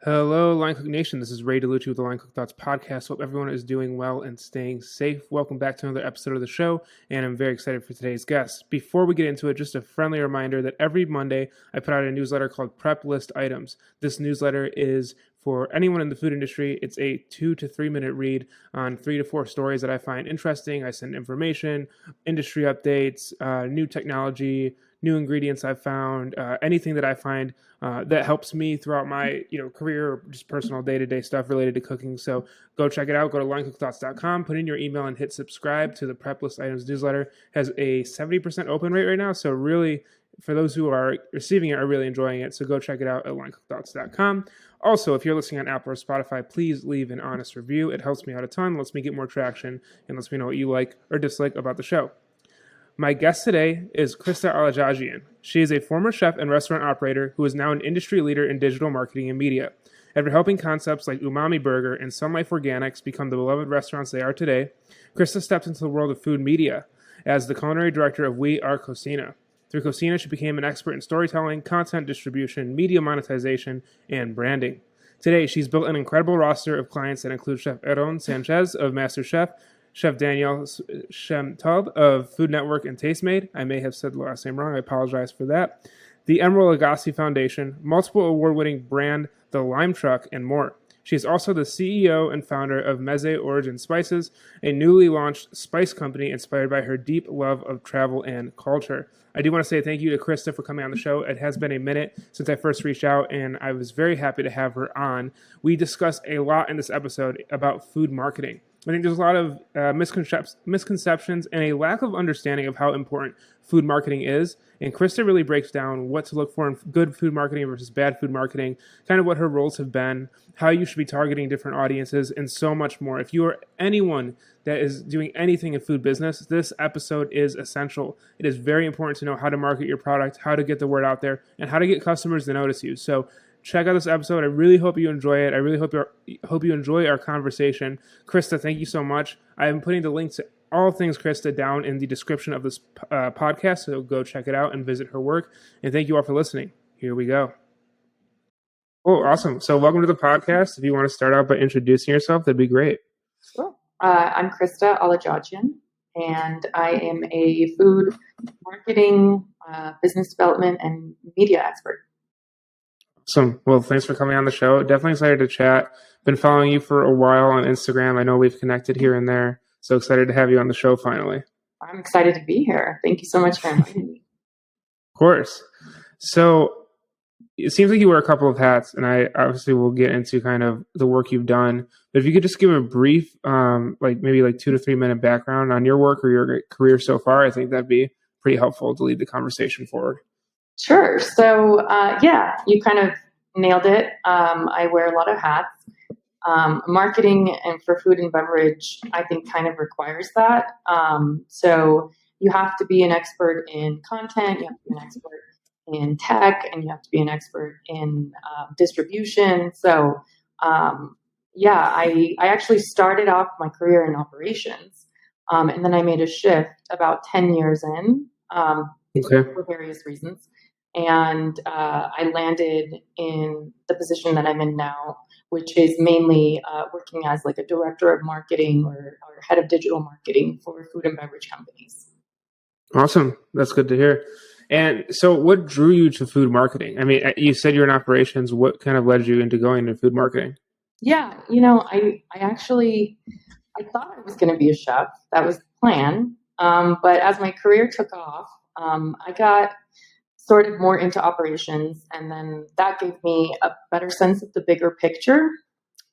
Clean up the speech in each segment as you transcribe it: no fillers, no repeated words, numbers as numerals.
Hello, Line Cook Nation. This is Ray DeLucci with the Line Cook Thoughts podcast. Hope everyone is doing well and staying safe. Welcome back to another episode of the show, and I'm very excited for today's guest. Before we get into it, just a friendly reminder that every Monday I put out a newsletter called Prep List Items. This newsletter is for anyone in the food industry. It's a 2 to 3 minute read on 3 to 4 stories that I find interesting. I send information, industry updates, new technology, new ingredients I've found, anything that I find that helps me throughout my career or just personal day-to-day stuff related to cooking. So go check it out. Go to linecookthoughts.com, put in your email, and hit subscribe to the Prep List Items newsletter. It has a 70% open rate right now. So really, for those who are receiving it, are really enjoying it. So go check it out at linecookthoughts.com. Also, if you're listening on Apple or Spotify, please leave an honest review. It helps me out a ton, lets me get more traction, and lets me know what you like or dislike about the show. My guest today is Crista Aladjadjian. She is a former chef and restaurant operator who is now an industry leader in digital marketing and media. After helping concepts like Umami Burger and SunLife Organics become the beloved restaurants they are today, Crista stepped into the world of food media as the culinary director of We Are Cocina. Through Cocina, she became an expert in storytelling, content distribution, media monetization, and branding. Today, she's built an incredible roster of clients that include Chef Aarón Sánchez of MasterChef, Chef Daniel Shemtob of Food Network and Tastemade. I may have said the last name wrong. I apologize for that. The Emeril Legasse Foundation, multiple award-winning brand The Lime Truck, and more. She is also the CEO and founder of Mezze Origin Spices, a newly launched spice company inspired by her deep love of travel and culture. I do want to say thank you to Crista for coming on the show. It has been a minute since I first reached out, and I was very happy to have her on. We discussed a lot in this episode about food marketing. I think there's a lot of misconceptions and a lack of understanding of how important food marketing is. And Crista really breaks down what to look for in good food marketing versus bad food marketing, kind of what her roles have been, how you should be targeting different audiences, and so much more. If you are anyone that is doing anything in food business, this episode is essential. It is very important to know how to market your product, how to get the word out there, and how to get customers to notice you. So check out this episode. I really hope you enjoy it. I really hope you enjoy our conversation. Crista, thank you so much. I am putting the link to all things Crista down in the description of this podcast, so go check it out and visit her work. And thank you all for listening. Here we go. Oh, awesome. So welcome to the podcast. If you want to start out by introducing yourself, that'd be great. Sure. I'm Crista Aladjadjian, and I am a food marketing, business development, and media expert. Awesome. Well, thanks for coming on the show. Definitely excited to chat. Been following you for a while on Instagram. I know we've connected here and there. So excited to have you on the show finally. I'm excited to be here. Thank you so much for inviting me. Of course. So it seems like you wear a couple of hats, and I obviously will get into kind of the work you've done. But if you could just give a brief, maybe 2 to 3 minute background on your work or your career so far, I think that'd be pretty helpful to lead the conversation forward. Sure. So, you kind of nailed it. I wear a lot of hats. Marketing and for food and beverage, I think kind of requires that. So you have to be an expert in content, you have to be an expert in tech, and you have to be an expert in distribution. So, I actually started off my career in operations, and then I made a shift about 10 years in for various reasons. And I landed in the position that I'm in now, which is mainly working as a director of marketing or head of digital marketing for food and beverage companies. Awesome. That's good to hear. And so what drew you to food marketing? I mean, you said you're in operations. What kind of led you into going into food marketing? Yeah, I thought I was going to be a chef. That was the plan. But as my career took off, I got sort of more into operations, and then that gave me a better sense of the bigger picture.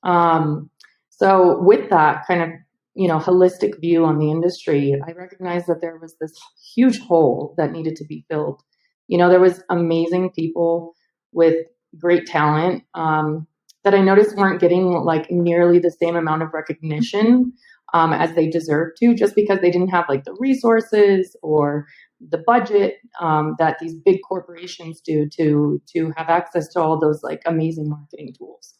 So with that kind of, holistic view on the industry, I recognized that there was this huge hole that needed to be filled. There was amazing people with great talent that I noticed weren't getting nearly the same amount of recognition as they deserved to, just because they didn't have the resources or the budget that these big corporations do to have access to all those amazing marketing tools.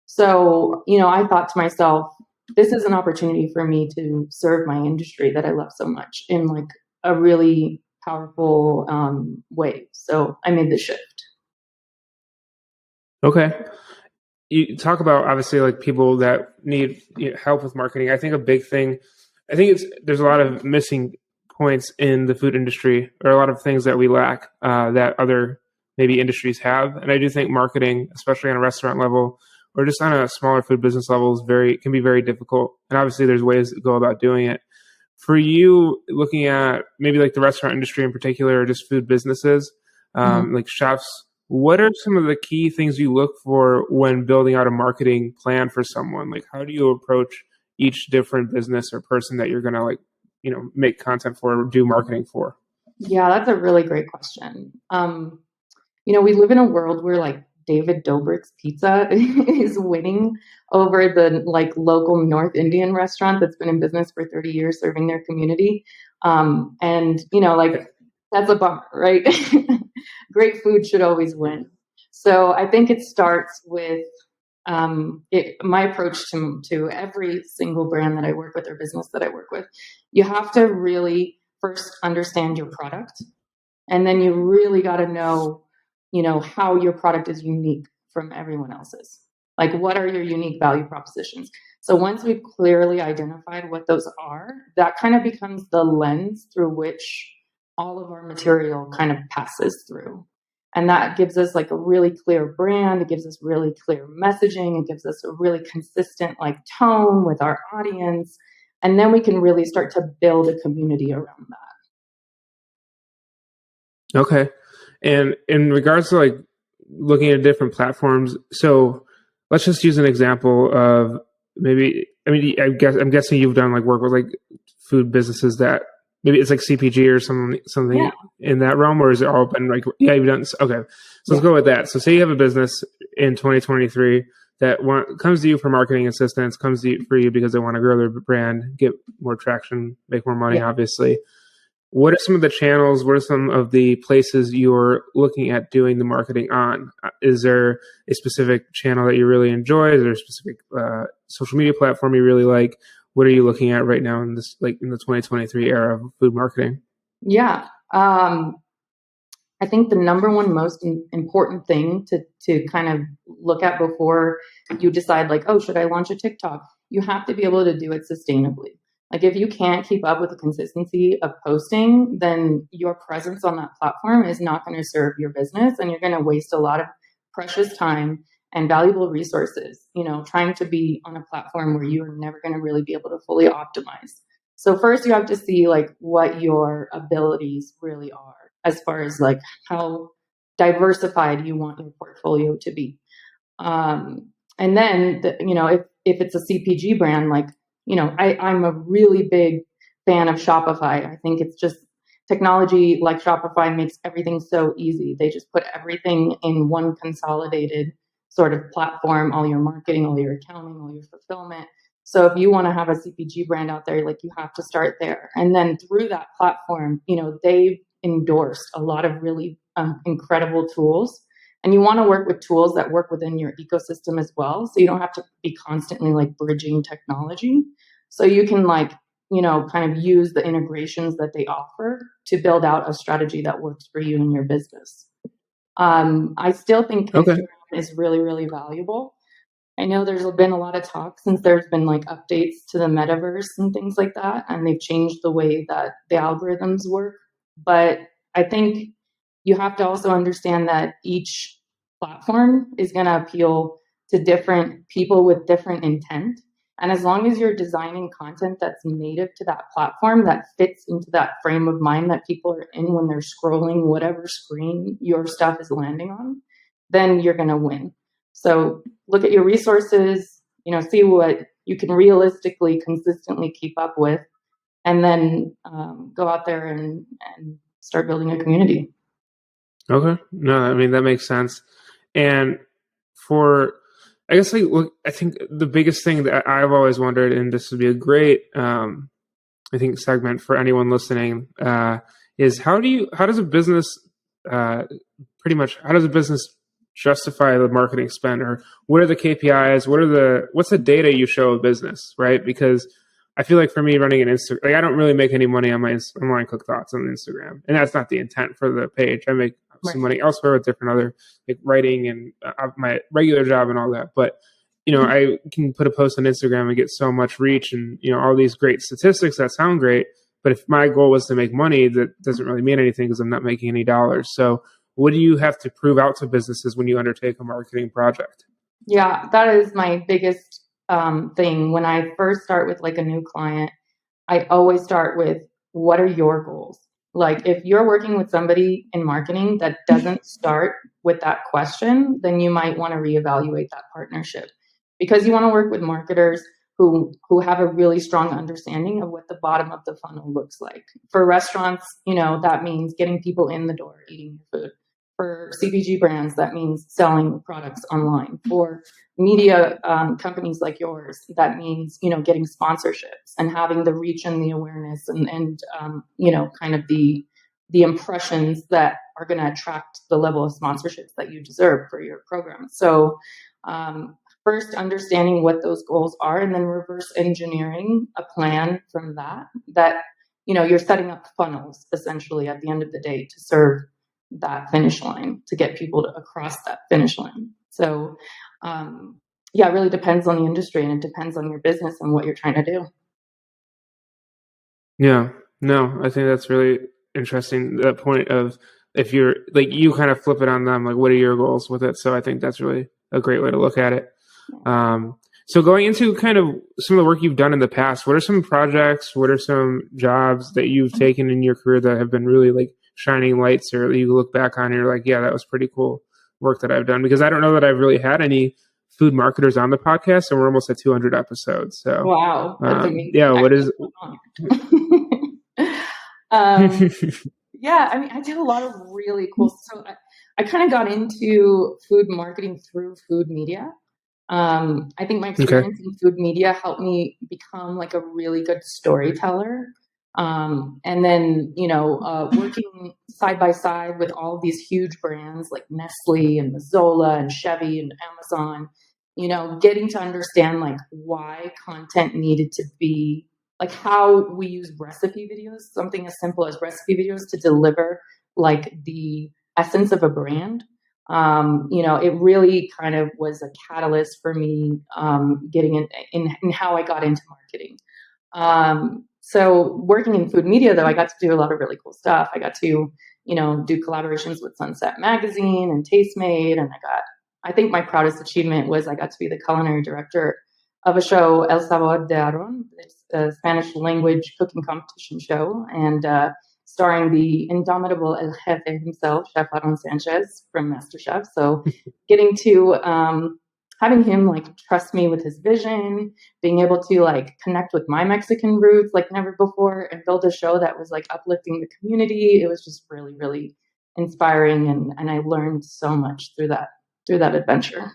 So, I thought to myself, this is an opportunity for me to serve my industry that I love so much in a really powerful way. So I made the shift. Okay. you talk about obviously like people that need help with marketing. I think a big thing, there's a lot of missing points in the food industry, or a lot of things that we lack that other maybe industries have. And I do think marketing, especially on a restaurant level or just on a smaller food business level, can be very difficult. And obviously there's ways to go about doing it. For you, looking at maybe like the restaurant industry in particular, or just food businesses, like chefs, what are some of the key things you look for when building out a marketing plan for someone? Like, how do you approach each different business or person that you're going to make content for or do marketing for? Yeah, that's a really great question. We live in a world where like David Dobrik's Pizza is winning over the like local North Indian restaurant that's been in business for 30 years serving their community. That's a bummer, right? Great food should always win. So I think it starts with my approach to every single brand that I work with or business that I work with. You have to really first understand your product, and then you really got to know how your product is unique from everyone else's. Like, what are your unique value propositions? So once we've clearly identified what those are, that kind of becomes the lens through which all of our material kind of passes through. And that gives us like a really clear brand. It gives us really clear messaging. It gives us a really consistent like tone with our audience. And then we can really start to build a community around that. Okay. And in regards to like looking at different platforms, so let's just use an example of I'm guessing you've done like work with like food businesses that maybe it's like CPG or something in that realm, or is it all been like, you've done, okay. So let's go with that. So say you have a business in 2023 that comes to you for marketing assistance, comes to you for you because they want to grow their brand, get more traction, make more money, obviously. What are some of the channels? What are some of the places you're looking at doing the marketing on? Is there a specific channel that you really enjoy? Is there a specific social media platform you really like? What are you looking at right now in this, like in the 2023 era of food marketing? Yeah. I think the number one most important thing to kind of look at before you decide like, oh, should I launch a TikTok? You have to be able to do it sustainably. Like, if you can't keep up with the consistency of posting, then your presence on that platform is not going to serve your business, and you're going to waste a lot of precious time and valuable resources, trying to be on a platform where you're never going to really be able to fully optimize. So first you have to see like what your abilities really are as far as like how diversified you want your portfolio to be. And then, if it's a CPG brand, like, I'm a really big fan of Shopify. I think it's just technology like Shopify makes everything so easy. They just put everything in one consolidated sort of platform, all your marketing, all your accounting, all your fulfillment. So if you want to have a CPG brand out there, like, you have to start there. And then through that platform, they've endorsed a lot of really incredible tools. And you want to work with tools that work within your ecosystem as well. So you don't have to be constantly like bridging technology. So you can kind of use the integrations that they offer to build out a strategy that works for you and your business. I still think Instagram is really, really valuable. I know there's been a lot of talk since there's been like updates to the metaverse and things like that, and they've changed the way that the algorithms work. But I think you have to also understand that each platform is going to appeal to different people with different intent. And as long as you're designing content that's native to that platform, that fits into that frame of mind that people are in when they're scrolling whatever screen your stuff is landing on, then you're going to win. So look at your resources, see what you can realistically, consistently keep up with, and then go out there and start building a community. Okay. No, I mean, that makes sense. And I guess, I think the biggest thing that I've always wondered, and this would be a great, I think, segment for anyone listening, is how does a business justify the marketing spend, or what are the KPIs? What's the data you show a business, right? Because I feel like for me, running an Instagram, like, I don't really make any money on my online cook thoughts on Instagram, and that's not the intent for the page. I make some money elsewhere with different other like writing and my regular job and all that. But, I can put a post on Instagram and get so much reach and, all these great statistics that sound great. But if my goal was to make money, that doesn't really mean anything because I'm not making any dollars. So what do you have to prove out to businesses when you undertake a marketing project? Yeah, that is my biggest thing. When I first start with like a new client, I always start with, what are your goals? Like if you're working with somebody in marketing that doesn't start with that question, then you might want to reevaluate that partnership, because you want to work with marketers who have a really strong understanding of what the bottom of the funnel looks like. For restaurants, that means getting people in the door, eating your food. For CPG brands, that means selling products online. For media companies like yours, that means, getting sponsorships and having the reach and the awareness and kind of the impressions that are going to attract the level of sponsorships that you deserve for your program. So first understanding what those goals are, and then reverse engineering a plan from that you're setting up funnels essentially at the end of the day to serve that finish line, to get people across that finish line. So it really depends on the industry, and it depends on your business and what you're trying to do. Yeah, no, I think that's really interesting. That point of, if you're like, you kind of flip it on them, like, what are your goals with it? So I think that's really a great way to look at it. So going into kind of some of the work you've done in the past, what are some projects, what are some jobs that you've taken in your career that have been really like shining lights, or you look back on and you're like, yeah, that was pretty cool work that I've done? Because I don't know that I've really had any food marketers on the podcast, and we're almost at 200 episodes. So wow, that's amazing. Yeah, what is yeah, I mean, I did a lot of really cool. So I kind of got into food marketing through food media. I think my experience in food media helped me become like a really good storyteller. And then, working side by side with all these huge brands like Nestle and Mazola and Chevy and Amazon, getting to understand like why content needed to be, like how we use recipe videos, something as simple as recipe videos, to deliver like the essence of a brand. It really kind of was a catalyst for me getting in how I got into marketing. So working in food media, though, I got to do a lot of really cool stuff. I got to, do collaborations with Sunset Magazine and Tastemade. And I think my proudest achievement was I got to be the culinary director of a show, El Sabor de Aarón. It's a Spanish language cooking competition show, and starring the indomitable El Jefe himself, Chef Aarón Sánchez from MasterChef. So getting to having him like trust me with his vision, being able to like connect with my Mexican roots like never before, and build a show that was like uplifting the community. It was just really, really inspiring, and I learned so much through that adventure.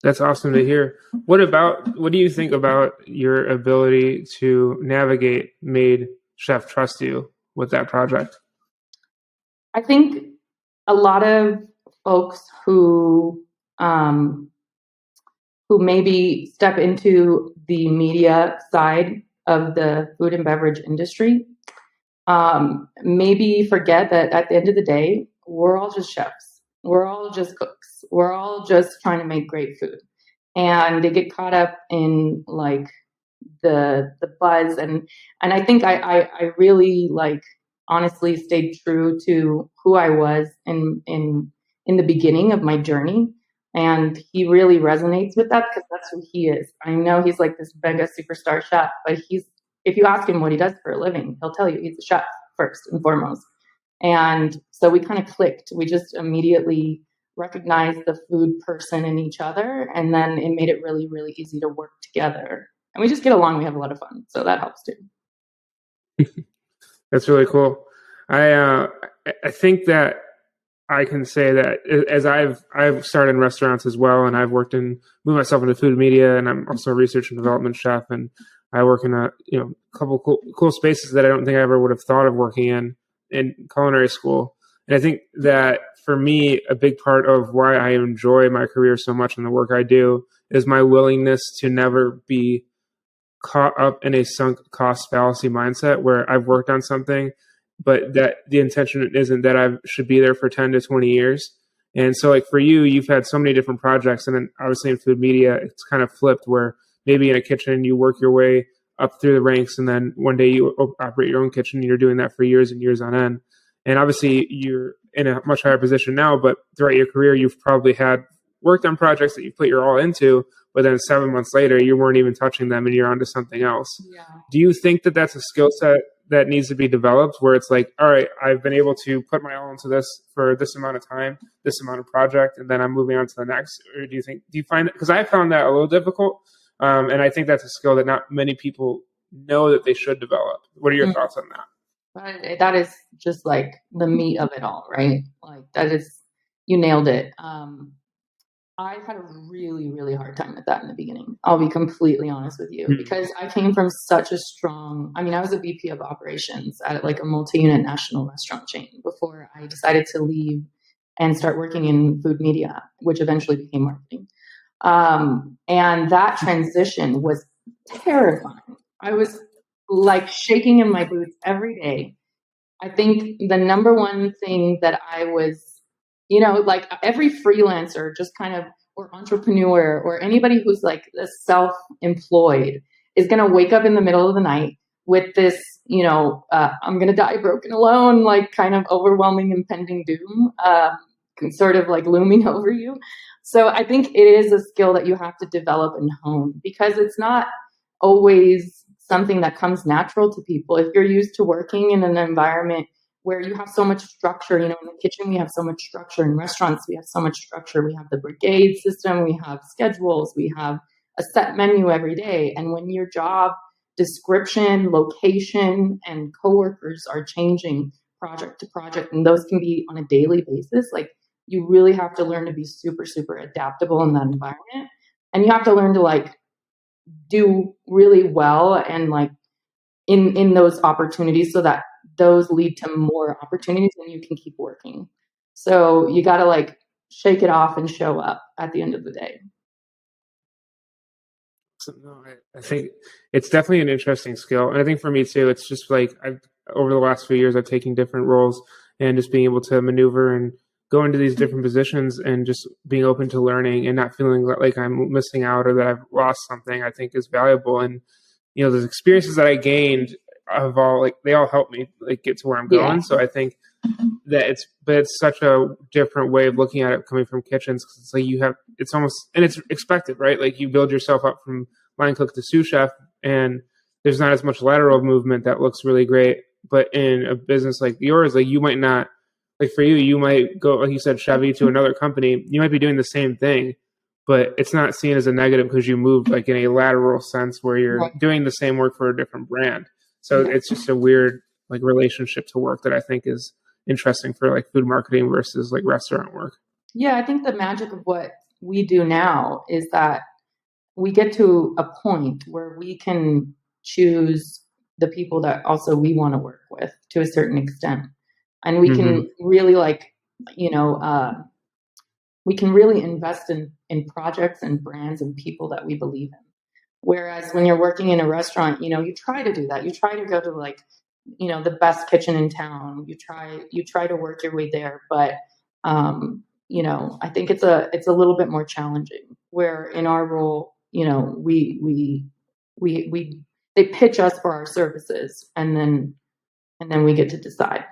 That's awesome to hear. What do you think about your ability to navigate Made Chef trust you with that project? I think a lot of folks who maybe step into the media side of the food and beverage industry maybe forget that at the end of the day, we're all just chefs. We're all just cooks. We're all just trying to make great food. And they get caught up in like the buzz. And I think I really like honestly stayed true to who I was in the beginning of my journey. And he really resonates with that because that's who he is. I know he's like this mega superstar chef, but if you ask him what he does for a living, he'll tell you he's a chef first and foremost. And so we kind of clicked. We just immediately recognized the food person in each other. And then it made it really, really easy to work together. And we just get along. We have a lot of fun. So that helps too. That's really cool. I think that I can say that as I've started in restaurants as well, and I've moved myself into food media, and I'm also a research and development chef, and I work in a couple cool spaces that I don't think I ever would have thought of working in culinary school. And I think that for me, a big part of why I enjoy my career so much and the work I do is my willingness to never be caught up in a sunk cost fallacy mindset where I've worked on something but that the intention isn't that I should be there for 10 to 20 years. And so like for you, you've had so many different projects, and then obviously in food media, it's kind of flipped where maybe in a kitchen you work your way up through the ranks, and then one day you operate your own kitchen, and you're doing that for years and years on end. And obviously you're in a much higher position now, but throughout your career, you've probably had worked on projects that you put your all into, but then 7 months later, you weren't even touching them and you're onto something else. Yeah. Do you think that that's a skill set that needs to be developed where it's like, all right, I've been able to put my all into this for this amount of time, this amount of project, and then I'm moving on to the next? Or do you find, because I found that a little difficult. And I think that's a skill that not many people know that they should develop. What are your thoughts on that? That is just like the meat of it all, right? Like that is, you nailed it. I had a really, really hard time with that in the beginning. I'll be completely honest with you, because I came from such a strong, I was a VP of operations at like a multi-unit national restaurant chain before I decided to leave and start working in food media, which eventually became marketing. And that transition was terrifying. I was like shaking in my boots every day. I think the number one thing that I was, like every freelancer just kind of, or entrepreneur, or anybody who's like self-employed is going to wake up in the middle of the night with this, I'm going to die broken alone, like kind of overwhelming impending doom, sort of like looming over you. So I think it is a skill that you have to develop and hone, because it's not always something that comes natural to people. If you're used to working in an environment where you have so much structure, in the kitchen, we have so much structure. In restaurants, we have so much structure. We have the brigade system, we have schedules, we have a set menu every day. And when your job description, location, and coworkers are changing project to project, and those can be on a daily basis, like you really have to learn to be super, super adaptable in that environment. And you have to learn to like do really well and like in those opportunities, so that those lead to more opportunities and you can keep working. So you got to like shake it off and show up at the end of the day. So, no, I think it's definitely an interesting skill. And I think for me too, it's just like over the last few years, I've taken different roles, and just being able to maneuver and go into these different positions and just being open to learning and not feeling like I'm missing out or that I've lost something, I think is valuable. And, those experiences that I gained they all helped me like get to where I'm going. Yeah. So I think that it's such a different way of looking at it coming from kitchens. Cause it's like it's almost, and it's expected, right? Like you build yourself up from line cook to sous chef, and there's not as much lateral movement that looks really great. But in a business like yours, like you might not, like for you, you might go, like you said, Chevy to another company. You might be doing the same thing, but it's not seen as a negative because you moved like in a lateral sense where you're doing the same work for a different brand. So it's just a weird like relationship to work that I think is interesting for like food marketing versus like restaurant work. Yeah, I think the magic of what we do now is that we get to a point where we can choose the people that also we want to work with to a certain extent. And we can really like, we can really invest in projects and brands and people that we believe in. Whereas when you're working in a restaurant, you try to do that. You try to go to like, the best kitchen in town. You try to work your way there. But, I think it's a little bit more challenging, where in our role, they pitch us for our services, and then we get to decide.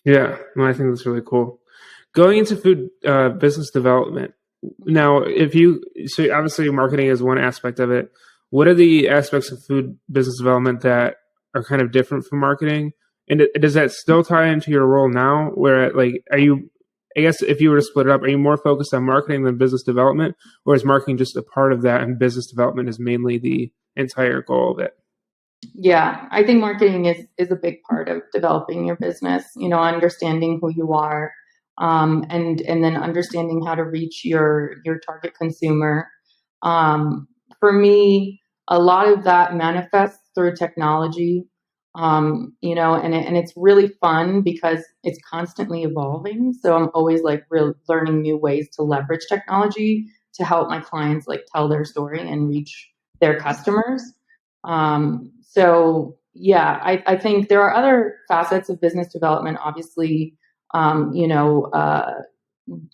Yeah, I think that's really cool. Going into food business development. Now, so obviously marketing is one aspect of it. What are the aspects of food business development that are kind of different from marketing? And does that still tie into your role now? Where like, I guess if you were to split it up, are you more focused on marketing than business development, or is marketing just a part of that and business development is mainly the entire goal of it? Yeah, I think marketing is a big part of developing your business, understanding who you are, and then understanding how to reach your target consumer. For me, a lot of that manifests through technology, and it's really fun because it's constantly evolving. So I'm always like learning new ways to leverage technology to help my clients like tell their story and reach their customers. So yeah, I think there are other facets of business development, obviously,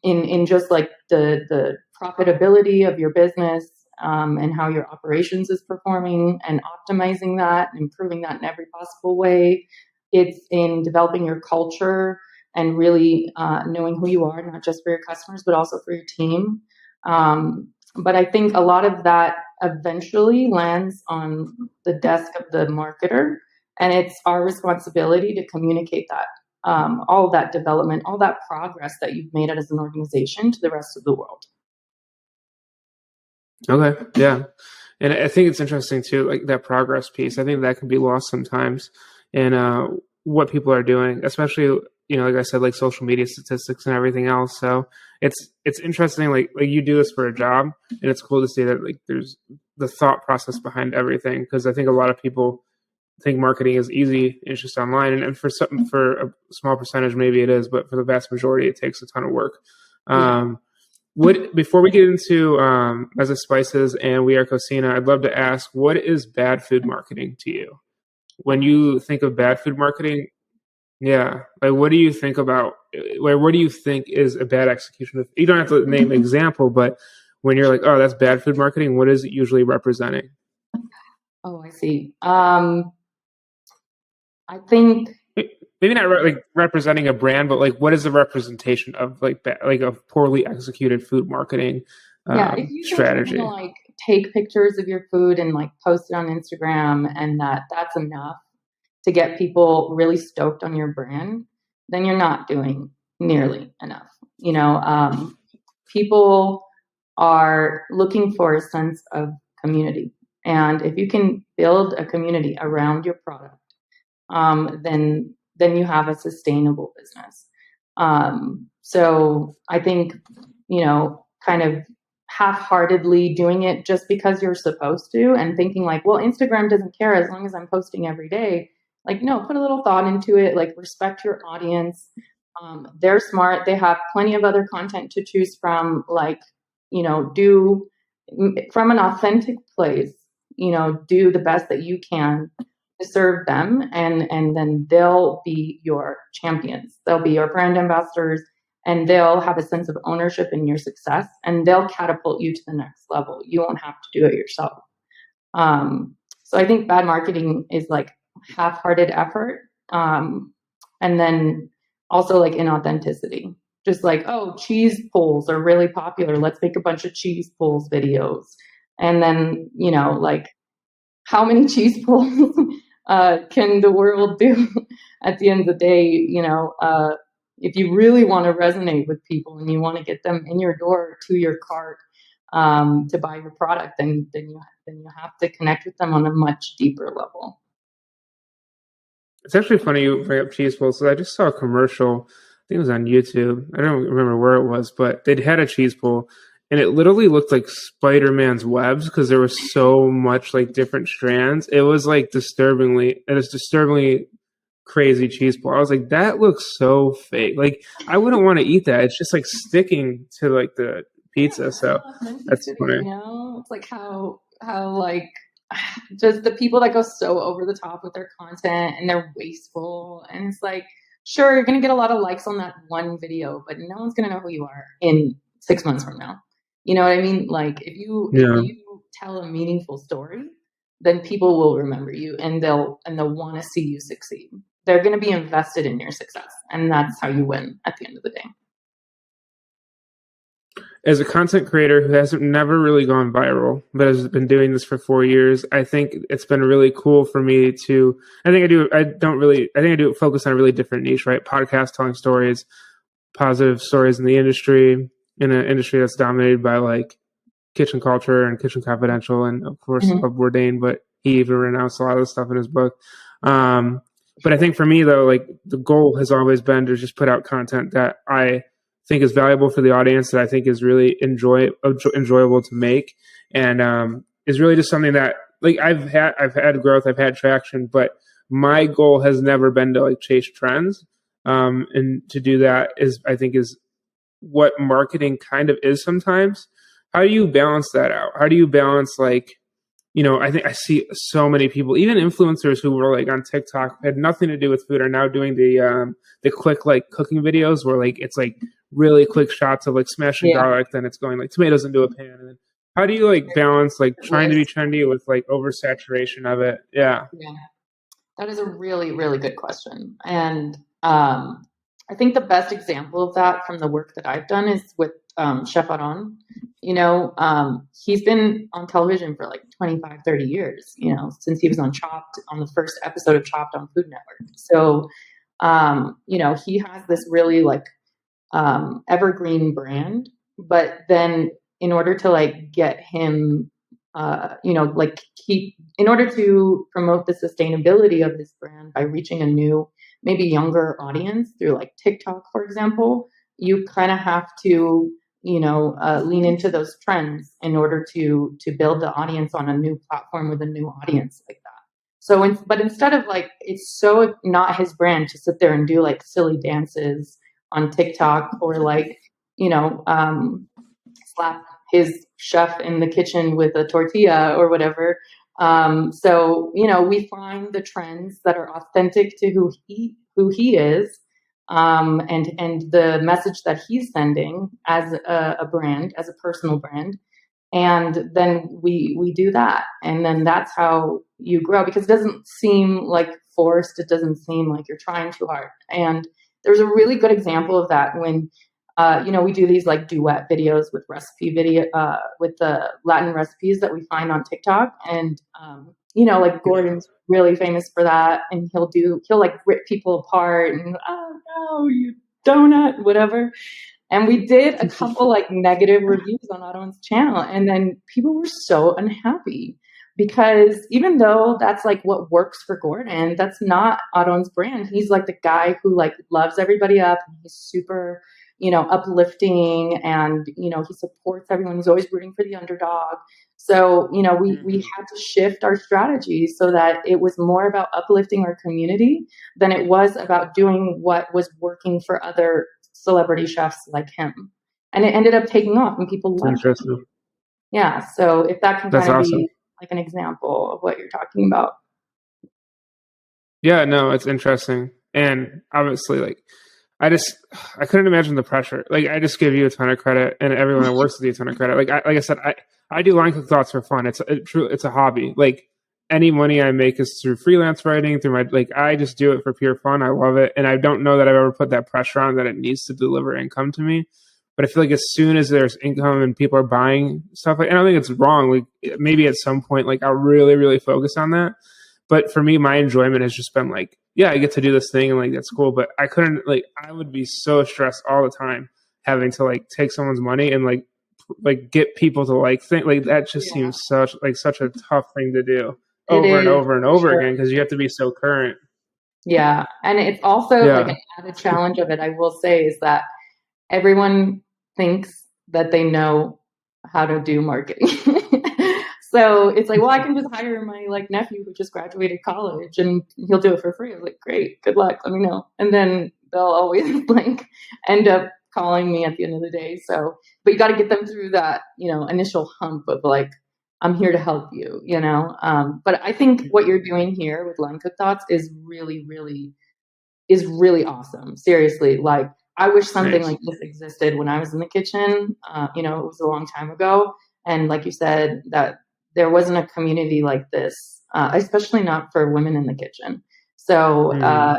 in just like the profitability of your business, and how your operations is performing, and optimizing that and improving that in every possible way. It's in developing your culture and really knowing who you are, not just for your customers, but also for your team. But I think a lot of that eventually lands on the desk of the marketer, and it's our responsibility to communicate that, all of that development, all that progress that you've made as an organization to the rest of the world. Okay, yeah. And I think it's interesting too, like that progress piece. I think that can be lost sometimes in what people are doing, especially, like I said, like social media statistics and everything else. So it's interesting, like you do this for a job, and it's cool to see that like there's the thought process behind everything. Because I think a lot of people think marketing is easy, it's just online, and for a small percentage maybe it is, but for the vast majority it takes a ton of work. Before we get into Mezze Spices and We Are Cocina, I'd love to ask, what is bad food marketing to you? When you think of bad food marketing, yeah, like what do you think about? What do you think is a bad execution of? You don't have to name an example, but when you're like, oh, that's bad food marketing, what is it usually representing? Oh, I see. I think maybe not like representing a brand, but like what is the representation of like a poorly executed food marketing if you strategy? Think like take pictures of your food and like post it on Instagram, and that's enough to get people really stoked on your brand, then you're not doing nearly enough. People are looking for a sense of community, and if you can build a community around your product, then you have a sustainable business. So I think, kind of half-heartedly doing it just because you're supposed to, and thinking like, well, Instagram doesn't care as long as I'm posting every day. Like, no, put a little thought into it, like respect your audience. They're smart. They have plenty of other content to choose from, like, do from an authentic place, do the best that you can to serve them, and then they'll be your champions. They'll be your brand ambassadors, and they'll have a sense of ownership in your success, and they'll catapult you to the next level. You won't have to do it yourself. So I think bad marketing is like half-hearted effort, and then also like inauthenticity. Just like, oh, cheese pulls are really popular. Let's make a bunch of cheese pulls videos. And then, like, how many cheese pulls can the world do? At the end of the day, if you really want to resonate with people and you want to get them in your door to your cart, to buy your product, then you have to connect with them on a much deeper level. It's actually funny you bring up cheese pulls. So I just saw a commercial. I think it was on YouTube. I don't remember where it was, but they'd had a cheese pull, and it literally looked like Spider-Man's webs because there was so much like different strands. It was like disturbingly crazy cheese pull. I was like, that looks so fake. Like I wouldn't want to eat that. It's just like sticking to like the pizza. So that's funny. It's like how like just the people that go so over the top with their content, and they're wasteful, and it's like, sure, you're gonna get a lot of likes on that one video, but no one's gonna know who you are in 6 months from now. You know what I mean? Like if you tell a meaningful story, then people will remember you, and they'll want to see you succeed. They're going to be invested in your success, and that's how you win at the end of the day. As a content creator who hasn't never really gone viral, but has been doing this for 4 years, I think it's been really cool for me to. I think I do focus on a really different niche, right? Podcast, telling stories, positive stories in the industry, in an industry that's dominated by like kitchen culture and Kitchen Confidential, and of course of Bourdain, but he even renounced a lot of the stuff in his book. But I think for me though, like the goal has always been to just put out content that I think is valuable for the audience, that I think is really enjoyable to make, and is really just something that like I've had growth, I've had traction, but my goal has never been to like chase trends. And to do that is what marketing kind of is sometimes. How do you balance that out? How do you balance like I think I see so many people, even influencers who were like on TikTok, had nothing to do with food, are now doing the quick like cooking videos where like it's like really quick shots of like smashing garlic, then it's going like tomatoes into a pan. And then how do you like balance like trying to be trendy with like oversaturation of it? Yeah. Yeah. That is a really, really good question. And I think the best example of that from the work that I've done is with Chef Aarón. He's been on television for like 25, 30 years, since he was on Chopped, on the first episode of Chopped on Food Network. So, he has this really like evergreen brand, but then in order to like get him, in order to promote the sustainability of this brand by reaching a new, maybe younger audience through like TikTok, for example, you kind of have to, lean into those trends in order to build the audience on a new platform with a new audience like that. So, but instead of like, it's so not his brand to sit there and do like silly dances on TikTok or like, slap his chef in the kitchen with a tortilla or whatever. So, we find the trends that are authentic to who he is, and the message that he's sending as a brand, as a personal brand. And then we do that. And then that's how you grow, because it doesn't seem like forced. It doesn't seem like you're trying too hard. And there's a really good example of that when, we do these like duet videos with with the Latin recipes that we find on TikTok. And, like Gordon's really famous for that. And he'll like rip people apart and, oh no, you donut, whatever. And we did a couple like negative reviews on Aarón channel. And then people were so unhappy because even though that's like what works for Gordon, that's not Aarón brand. He's like the guy who like loves everybody up. He's super, uplifting, and, he supports everyone. He's always rooting for the underdog. So, we had to shift our strategy so that it was more about uplifting our community than it was about doing what was working for other celebrity chefs like him. And it ended up taking off and people loved it. Yeah. So if that can kind of be like an example of what you're talking about. Yeah, no, it's interesting. And obviously like, I couldn't imagine the pressure. Like, I just give you a ton of credit, and everyone that works with you a ton of credit. Like I said, I do line cook thoughts for fun. It's a hobby. Like, any money I make is through freelance writing, through I just do it for pure fun. I love it. And I don't know that I've ever put that pressure on that it needs to deliver income to me. But I feel like as soon as there's income and people are buying stuff, and I don't think it's wrong. Like, maybe at some point, like, I'll really, really focus on that. But for me, my enjoyment has just been like, yeah, I get to do this thing and like, that's cool. But I couldn't, like, I would be so stressed all the time having to like take someone's money and like get people to like think, like, that just seems such a tough thing to do over and over and over again, because you have to be so current. Yeah. And it's also like an added challenge of it, I will say, is that everyone thinks that they know how to do marketing. So it's like, well, I can just hire my like nephew who just graduated college and he'll do it for free. I was like, great, good luck, let me know. And then they'll always like end up calling me at the end of the day. So, but you got to get them through that, initial hump of like, I'm here to help you, But I think what you're doing here with Line Cook Thoughts is really, really awesome. Seriously, like, I wish something like this existed when I was in the kitchen. It was a long time ago. And like you said, that there wasn't a community like this, especially not for women in the kitchen. So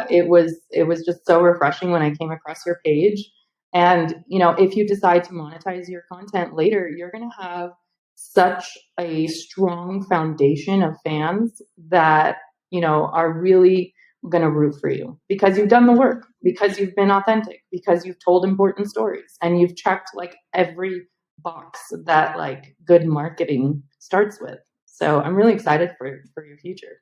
it was just so refreshing when I came across your page. And, if you decide to monetize your content later, you're going to have such a strong foundation of fans that, are really going to root for you because you've done the work, because you've been authentic, because you've told important stories, and you've checked like every box that like good marketing starts with. So I'm really excited for your future.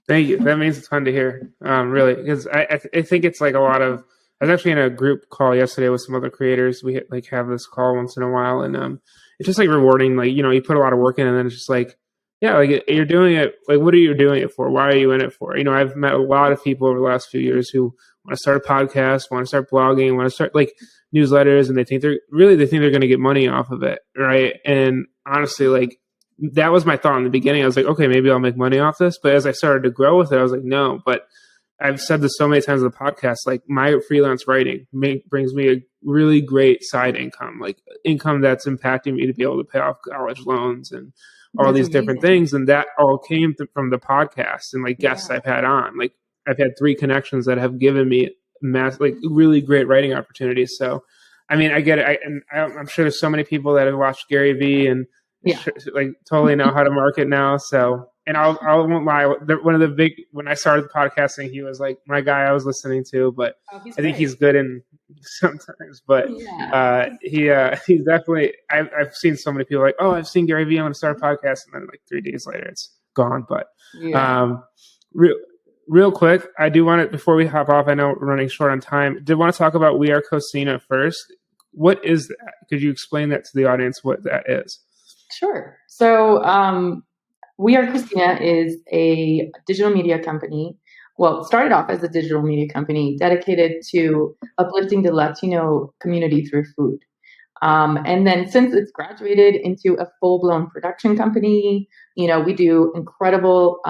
Thank you. That means a ton to hear. Really, because I think it's like a lot of. I was actually in a group call yesterday with some other creators. We like have this call once in a while, and it's just like rewarding. Like, you put a lot of work in, and then it's just like, yeah, like you're doing it. Like, what are you doing it for? Why are you in it for? I've met a lot of people over the last few years who want to start a podcast, want to start blogging, want to start like newsletters, and they think they're going to get money off of it, right? And honestly, like, that was my thought in the beginning. I was like, okay, maybe I'll make money off this. But as I started to grow with it, I was like, no. But I've said this so many times in the podcast, like my freelance writing brings me a really great side income, like income that's impacting me to be able to pay off college loans and all That's these different amazing. things. And that all came from the podcast and like guests I've had on. Like I've had 3 connections that have given me like really great writing opportunities. So, I mean, I get it. I'm sure there's so many people that have watched Gary Vee and like totally know how to market now. So, and I won't lie. One of the big, when I started podcasting, he was like my guy I was listening to, but I think he's good in sometimes, but he's definitely, I've seen so many people like, oh, I've seen Gary Vee, I'm going to start a podcast. And then like 3 days later it's gone. But, real quick, I do want to, before we hop off, I know we're running short on time, did want to talk about We Are Cocina first. What is that? Could you explain that to the audience what that is? Sure. So We Are Cocina is a digital media company. Well, it started off as a digital media company dedicated to uplifting the Latino community through food. And then since it's graduated into a full-blown production company, we do incredible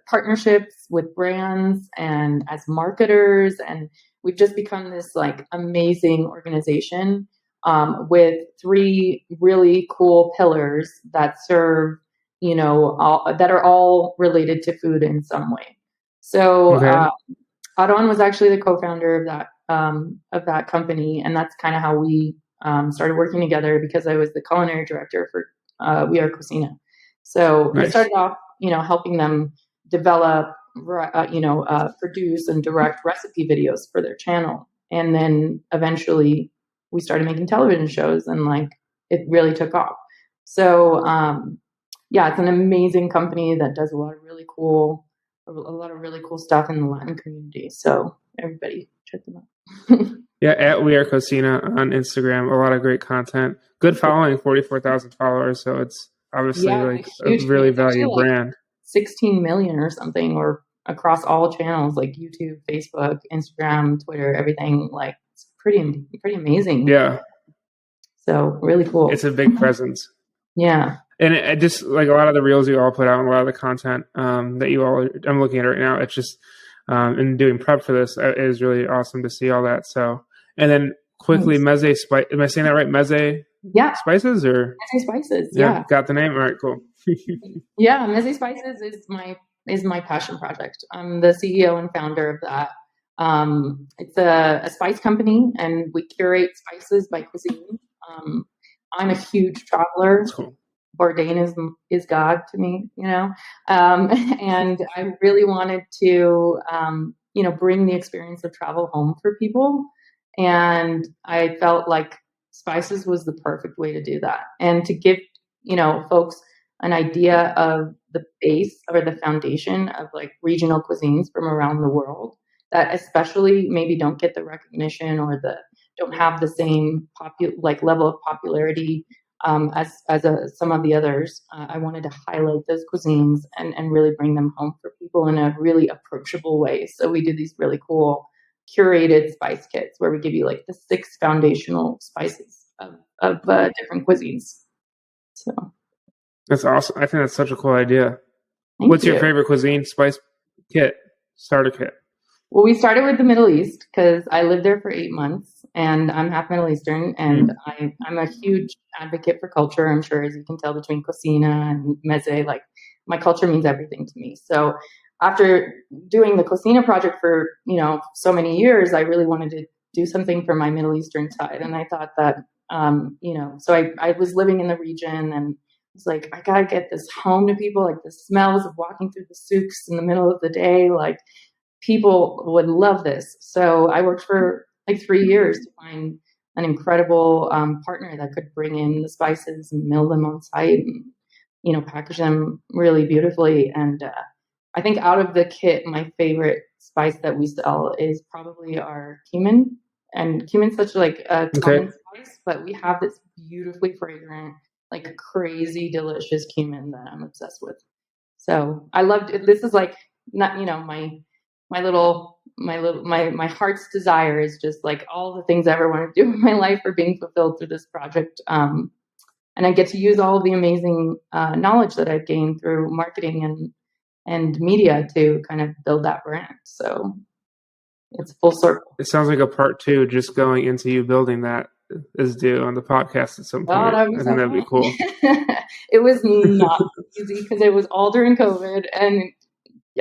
partnerships with brands and as marketers. And we've just become this like amazing organization with 3 really cool pillars that serve, that are all related to food in some way. So Aarón was actually the co-founder of that company, and that's kind of how we started working together because I was the culinary director for We Are Cocina. So I started off, helping them develop, produce and direct recipe videos for their channel, and then eventually we started making television shows, and like it really took off. So it's an amazing company that does a lot of really cool stuff in the Latin community. So everybody check them out. Yeah, at We Are Cocina on Instagram, a lot of great content. Good following, 44,000 followers. So it's obviously like a really valued brand. 16 million or something, or across all channels like YouTube, Facebook, Instagram, Twitter, everything. Like it's pretty amazing. Yeah. So really cool. It's a big presence. Yeah. And it just like a lot of the reels you all put out, and a lot of the content that you all, I'm looking at right now, it's just, and doing prep for this, it is really awesome to see all that. So, and then quickly, Mezze spice. Am I saying that right? Mezze spices or Mezze spices? Yeah. Got the name. All right, cool. Yeah, Mezze Spices is my passion project. I'm the CEO and founder of that. It's a spice company, and we curate spices by cuisine. I'm a huge traveler. That's cool. Bourdain is God to me, and I really wanted to, bring the experience of travel home for people. And I felt like spices was the perfect way to do that. And to give, folks an idea of the base or the foundation of like regional cuisines from around the world that especially maybe don't get the recognition or don't have the same level of popularity as some of the others. I wanted to highlight those cuisines and really bring them home for people in a really approachable way. So we do these really cool curated spice kits where we give you like the 6 foundational spices of different cuisines. So that's awesome. I think that's such a cool idea. What's your favorite cuisine spice kit, starter kit? Well, we started with the Middle East because I lived there for 8 months and I'm half Middle Eastern, and I'm a huge advocate for culture. I'm sure, as you can tell, between Cocina and Mezze, like my culture means everything to me. So after doing the Cocina project for, so many years, I really wanted to do something for my Middle Eastern side. And I thought that, so I was living in the region and it's like, I got to get this home to people, like the smells of walking through the souks in the middle of the day, like people would love this. So I worked for like 3 years to find an incredible partner that could bring in the spices and mill them on site and, package them really beautifully. And I think out of the kit, my favorite spice that we sell is probably our cumin. And cumin's such like a common spice, but we have this beautifully fragrant, like crazy delicious cumin that I'm obsessed with. So I loved it. This is like not, my heart's desire is just like all the things I ever want to do in my life are being fulfilled through this project. and I get to use all of the amazing knowledge that I've gained through marketing and media to kind of build that brand. So it's full circle. It sounds like a part 2 just going into you building that is due on the podcast at some point. I think that'd be cool. It was not easy because it was all during COVID, and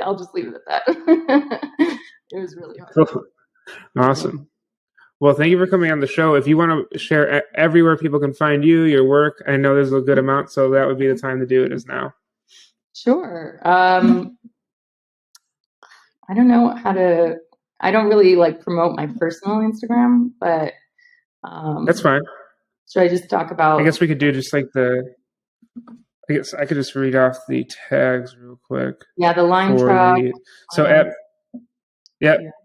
I'll just leave it at that. It was really hard. Cool. Awesome. Well, thank you for coming on the show. If you want to share everywhere people can find you, your work, I know there's a good amount, so that would be the time to do it is now. Sure. I don't know how to. I don't really like promote my personal Instagram, but that's fine. Should I just talk about? I guess we could do just like I guess I could just read off the tags real quick. Yeah, the lime truck. The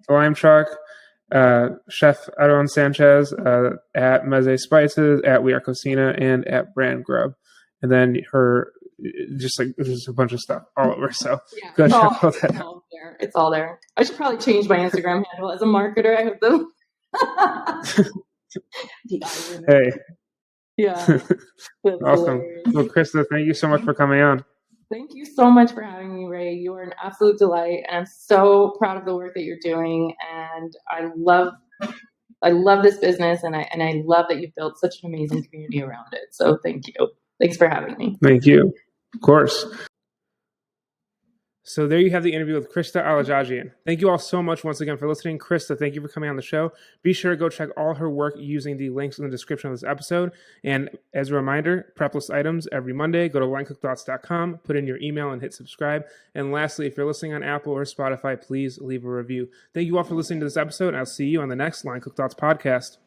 lime truck. Chef Aarón Sánchez at Mezze Spices, at We Are Cocina, and at Brand Grub. And then her, just a bunch of stuff all over. So go check all that out. It's all there. I should probably change my Instagram handle as a marketer. I have the Hey. Yeah. Awesome. Well, Crista, thank you so much for coming on. Thank you so much for having me, Ray. You are an absolute delight, and I'm so proud of the work that you're doing. And I love this business, and I love that you've built such an amazing community around it. So thank you. Thanks for having me. Thank you. Of course. So there you have the interview with Crista Aladjadjian. Thank you all so much once again for listening. Crista, thank you for coming on the show. Be sure to go check all her work using the links in the description of this episode. And as a reminder, prep list items every Monday. Go to linecookthoughts.com, put in your email, and hit subscribe. And lastly, if you're listening on Apple or Spotify, please leave a review. Thank you all for listening to this episode, and I'll see you on the next Line Cook Thoughts podcast.